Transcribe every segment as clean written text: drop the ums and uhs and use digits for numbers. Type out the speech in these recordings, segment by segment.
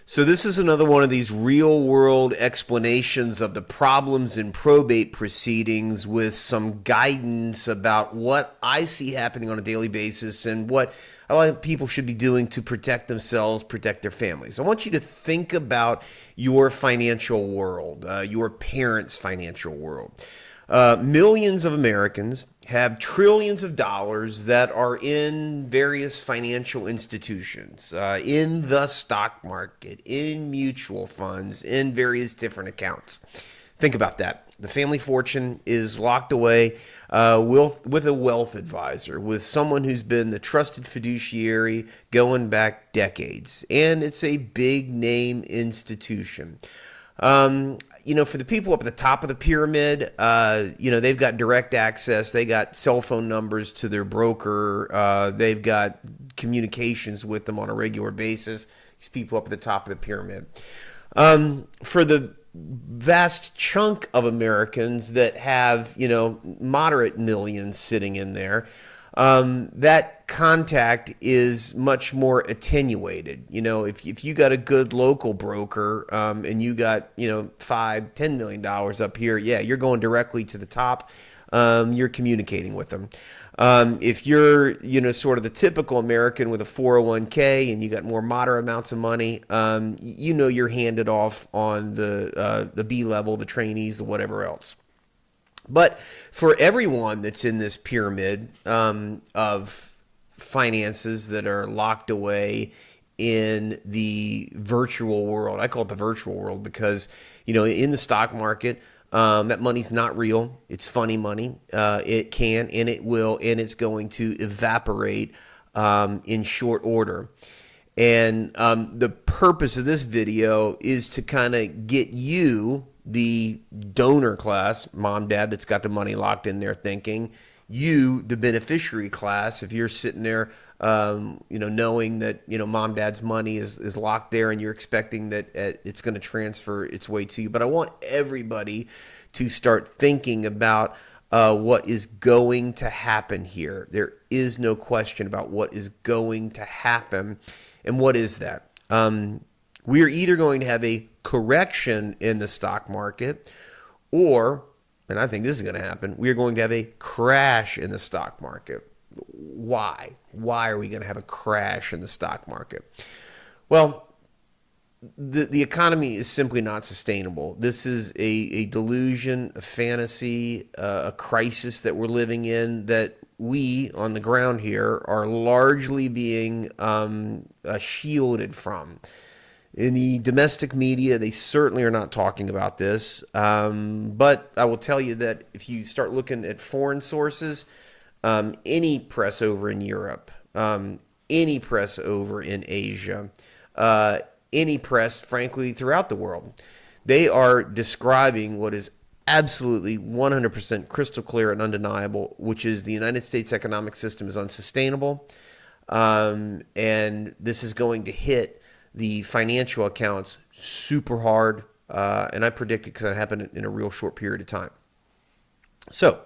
So this is another one of these real world explanations of the problems in probate proceedings with some guidance about what I see happening on a daily basis and what a lot of people should be doing to protect themselves, protect their families. I want you to think about your financial world, your parents' financial world. Millions of Americans have trillions of dollars that are in various financial institutions, in the stock market, in mutual funds, in various different accounts. Think about that. The family fortune is locked away with a wealth advisor, with someone who's been the trusted fiduciary going back decades. And it's a big name institution. For the people up at the top of the pyramid, they've got direct access. They got cell phone numbers to their broker. They've got communications with them on a regular basis. These people up at the top of the pyramid. For the vast chunk of Americans that have, moderate millions sitting in there, that contact is much more attenuated. If you got a good local broker and you got, $5-10 million up here, yeah, you're going directly to the top. You're communicating with them. If you're, sort of the typical American with a 401k and you got more moderate amounts of money, you're handed off on the B level, the trainees, the whatever else. But for everyone that's in this pyramid of finances that are locked away in the virtual world, I call it the virtual world because, in the stock market, that money's not real. It's funny money. It can and it will, and it's going to evaporate in short order. And the purpose of this video is to kind of get you, the donor class, mom, dad that's got the money locked in there thinking, you, the beneficiary class, if you're sitting there, knowing that, mom, dad's money is locked there and you're expecting that it's going to transfer its way to you. But I want everybody to start thinking about what is going to happen here. There is no question about what is going to happen. And what is that? We are either going to have a correction in the stock market or, and I think this is going to happen, we are going to have a crash in the stock market. Why? Why are we going to have a crash in the stock market? Well, the economy is simply not sustainable. This is a delusion, a fantasy, a crisis that we're living in that we on the ground here are largely being shielded from. In the domestic media, they certainly are not talking about this. But I will tell you that if you start looking at foreign sources, any press over in Europe, any press over in Asia, any press, frankly, throughout the world, they are describing what is absolutely 100% crystal clear and undeniable, which is the United States economic system is unsustainable. And this is going to hit the financial accounts super hard. And I predict it because it happened in a real short period of time. So,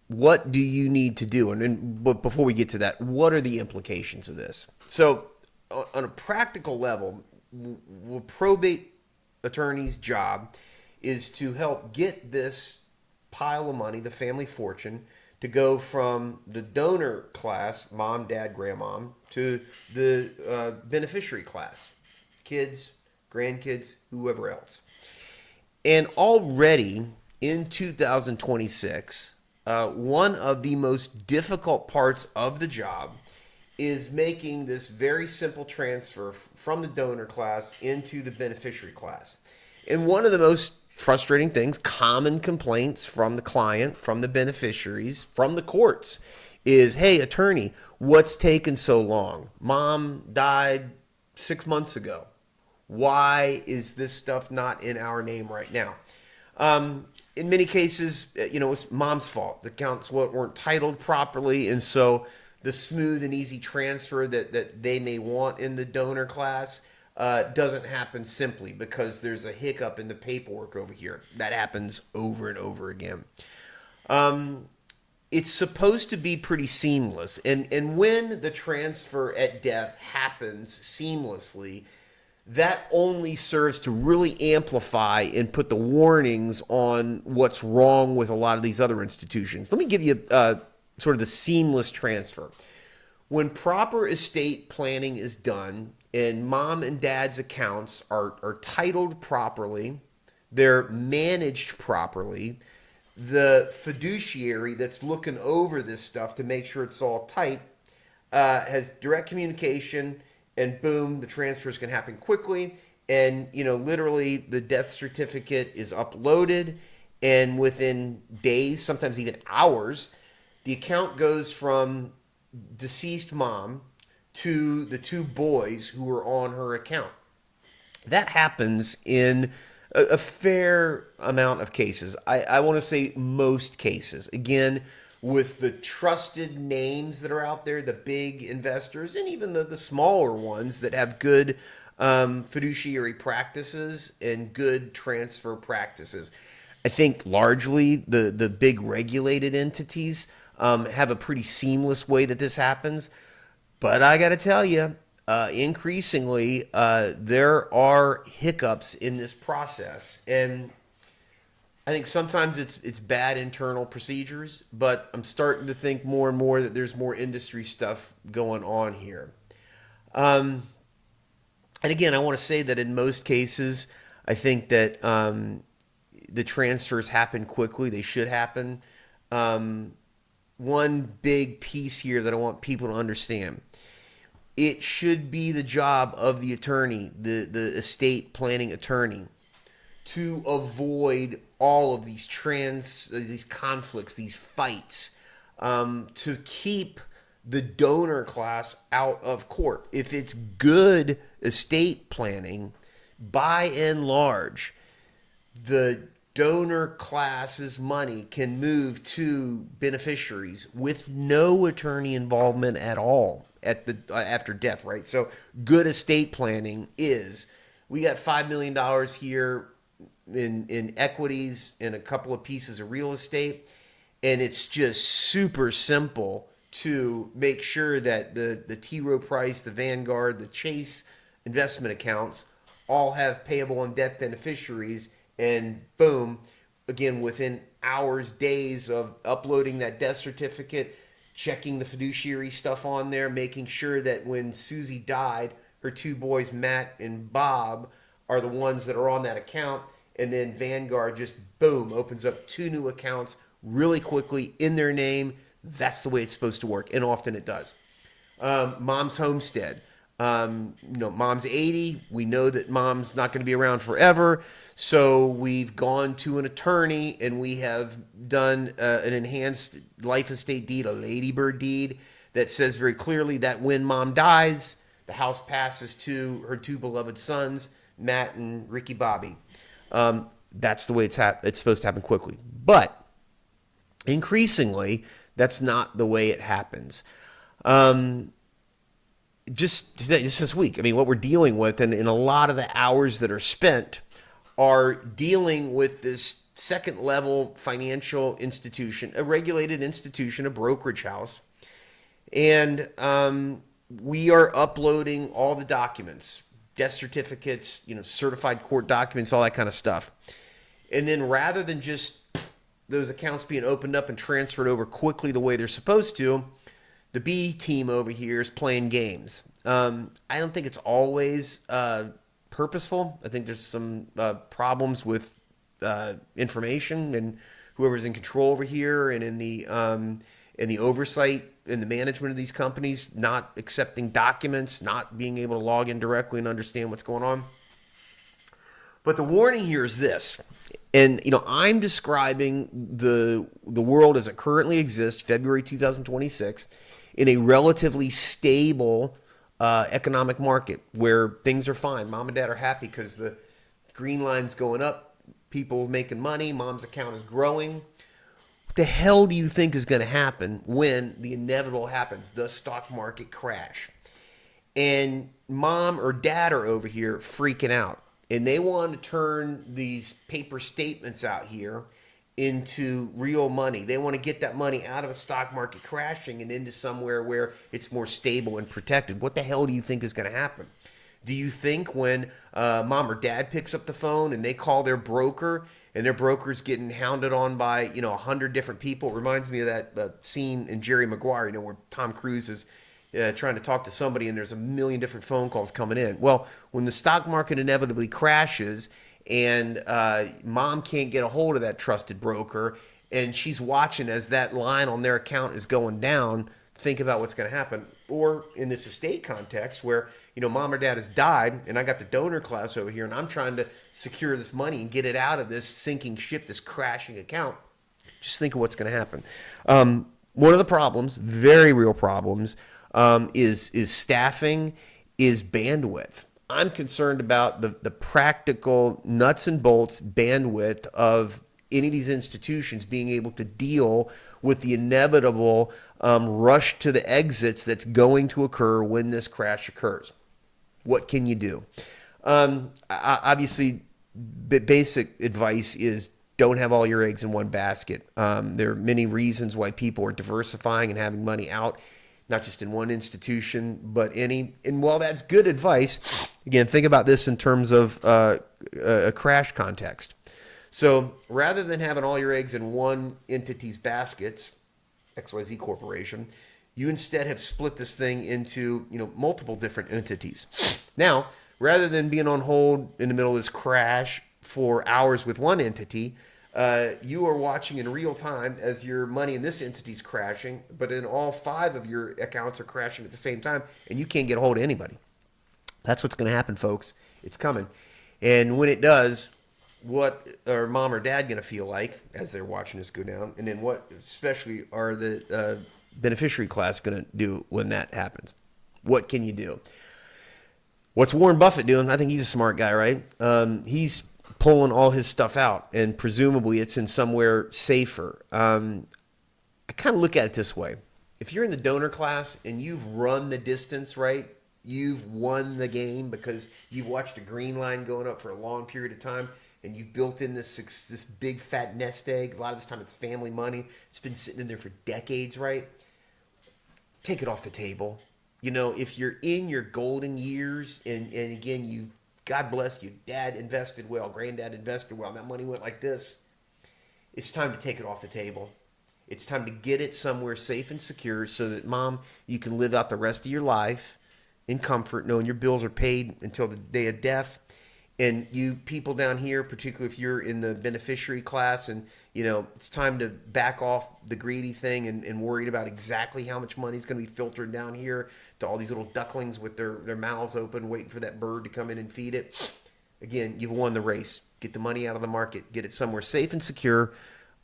what do you need to do? But before we get to that, what are the implications of this? So, on a practical level, the probate attorney's job is to help get this pile of money, the family fortune, to go from the donor class, mom, dad, grandmom, to the beneficiary class, kids, grandkids, whoever else. And already in 2026, one of the most difficult parts of the job is making this very simple transfer from the donor class into the beneficiary class. And one of the most frustrating things, common complaints from the client, from the beneficiaries, from the courts is, hey, attorney, what's taken so long? Mom died 6 months ago. Why is this stuff not in our name right now? In many cases, it's mom's fault. The accounts weren't titled properly, and so the smooth and easy transfer that they may want in the donor class doesn't happen simply because there's a hiccup in the paperwork over here. That happens over and over again. It's supposed to be pretty seamless. And when the transfer at death happens seamlessly, that only serves to really amplify and put the warnings on what's wrong with a lot of these other institutions. Let me give you sort of the seamless transfer. When proper estate planning is done and mom and dad's accounts are titled properly, they're managed properly, the fiduciary that's looking over this stuff to make sure it's all tight has direct communication, and boom, the transfers can happen quickly. And literally, the death certificate is uploaded, and within days, sometimes even hours, the account goes from deceased mom to the two boys who are on her account. That happens in a fair amount of cases. I want to say most cases. Again, with the trusted names that are out there, the big investors, and even the smaller ones that have good fiduciary practices and good transfer practices. I think largely the big regulated entities have a pretty seamless way that this happens. But I got to tell you, increasingly, there are hiccups in this process. And I think sometimes it's bad internal procedures, but I'm starting to think more and more that there's more industry stuff going on here. And again, I want to say that in most cases, I think that the transfers happen quickly. They should happen. One big piece here that I want people to understand. It should be the job of the attorney, the estate planning attorney, to avoid all of these conflicts, these fights, to keep the donor class out of court. If it's good estate planning, by and large, the donor class's money can move to beneficiaries with no attorney involvement at all after death, right? So good estate planning is, we got $5 million here in equities and a couple of pieces of real estate, and it's just super simple to make sure that the T. Rowe Price, the Vanguard, the Chase investment accounts all have payable on death beneficiaries, and boom, again, within hours, days of uploading that death certificate, checking the fiduciary stuff on there, making sure that when Susie died, her two boys, Matt and Bob, are the ones that are on that account. And then Vanguard just, boom, opens up two new accounts really quickly in their name. That's the way it's supposed to work, and often it does. Mom's homestead. Mom's 80. We know that mom's not going to be around forever. So we've gone to an attorney and we have done an enhanced life estate deed, a ladybird deed, that says very clearly that when mom dies, the house passes to her two beloved sons, Matt and Ricky Bobby. That's the way it's supposed to happen quickly. But increasingly, that's not the way it happens. Just this week, I mean, what we're dealing with, and in a lot of the hours that are spent, are dealing with this second level financial institution, a regulated institution, a brokerage house. And we are uploading all the documents, death certificates, certified court documents, all that kind of stuff. And then rather than just those accounts being opened up and transferred over quickly the way they're supposed to, the B team over here is playing games. I don't think it's always purposeful. I think there's some problems with information and whoever's in control over here, and in the oversight and the management of these companies, not accepting documents, not being able to log in directly and understand what's going on. But the warning here is this. And, I'm describing the world as it currently exists, February 2026, in a relatively stable economic market where things are fine. Mom and dad are happy because the green line's going up, people making money, mom's account is growing. What the hell do you think is going to happen when the inevitable happens, the stock market crash? And mom or dad are over here freaking out. And they want to turn these paper statements out here into real money. They want to get that money out of a stock market crashing and into somewhere where it's more stable and protected. What the hell do you think is going to happen? Do you think when mom or dad picks up the phone and they call their broker and their broker's getting hounded on by 100 different people? It reminds me of that scene in Jerry Maguire, where Tom Cruise is trying to talk to somebody and there's a million different phone calls coming in. Well, when the stock market inevitably crashes and mom can't get a hold of that trusted broker and she's watching as that line on their account is going down, think about what's going to happen. Or in this estate context where mom or dad has died and I got the donor class over here and I'm trying to secure this money and get it out of this sinking ship, this crashing account. Just think of what's going to happen. One of the problems, very real problems, is staffing, is bandwidth. I'm concerned about the practical nuts and bolts bandwidth of any of these institutions being able to deal with the inevitable rush to the exits that's going to occur when this crash occurs. What can you do? Obviously, basic advice is don't have all your eggs in one basket. There are many reasons why people are diversifying and having money out, not just in one institution, but any. And while that's good advice, again, think about this in terms of a crash context. So rather than having all your eggs in one entity's baskets, XYZ Corporation, you instead have split this thing into multiple different entities. Now, rather than being on hold in the middle of this crash for hours with one entity, you are watching in real time as your money in this entity is crashing, but then all 5 of your accounts are crashing at the same time, and you can't get a hold of anybody. That's what's going to happen, folks. It's coming. And when it does, what are mom or dad going to feel like as they're watching this go down? And then what especially are the beneficiary class going to do when that happens? What can you do? What's Warren Buffett doing? I think he's a smart guy, right? He's pulling all his stuff out, and presumably it's in somewhere safer. I kind of look at it this way. If you're in the donor class and you've run the distance, right, you've won the game because you've watched a green line going up for a long period of time, and you've built in this big fat nest egg. A lot of this time it's family money. It's been sitting in there for decades, right? Take it off the table. If you're in your golden years, and again, God bless you, dad invested well, granddad invested well, and that money went like this, it's time to take it off the table. It's time to get it somewhere safe and secure so that, mom, you can live out the rest of your life in comfort, knowing your bills are paid until the day of death. And you people down here, particularly if you're in the beneficiary class and, it's time to back off the greedy thing and worried about exactly how much money is going to be filtered down here to all these little ducklings with their mouths open, waiting for that bird to come in and feed it. Again, you've won the race. Get the money out of the market. Get it somewhere safe and secure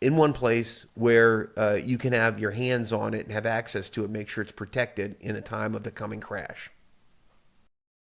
in one place where you can have your hands on it and have access to it. Make sure it's protected in the time of the coming crash.